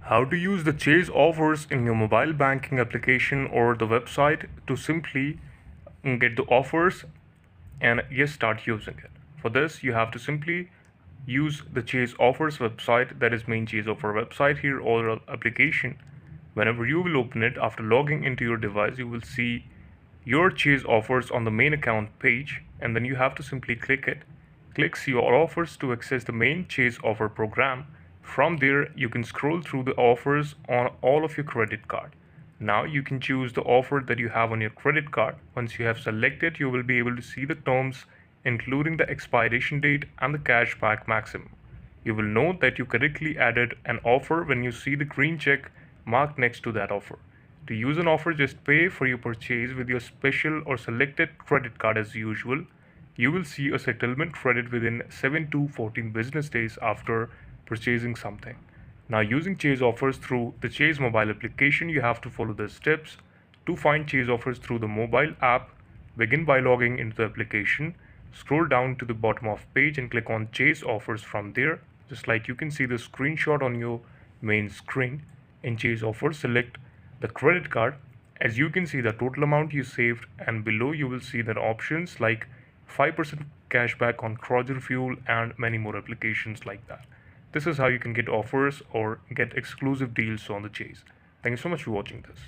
How to use the Chase offers in your mobile banking application or the website to simply get the offers and yes, start using it. For this, you have to simply use the Chase offers website, that is main Chase offer website here or application. Whenever you will open it after logging into your device, you will see your Chase offers on the main account page, and then you have to simply click it. Click see all offers to access the main Chase offer program. From there, you can scroll through the offers on all of your credit card. Now you can choose the offer that you have on your credit card. Once you have selected, you will be able to see the terms including the expiration date and the cashback maximum. You will note that you correctly added an offer when you see the green check marked next to that offer. To use an offer, just pay for your purchase with your special or selected credit card as usual. You will see a settlement credit within 7 to 14 business days after purchasing something. Now, using Chase offers through the Chase mobile application, you have to follow the steps. To find Chase offers through the mobile app, begin by logging into the application. Scroll down to the bottom of page and click on Chase offers from there. Just like you can see the screenshot on your main screen. In Chase offers, select the credit card. As you can see the total amount you saved, and below you will see the options like 5% cashback on Kroger fuel and many more applications like that. This is how you can get offers or get exclusive deals on the Chase. Thank you so much for watching this.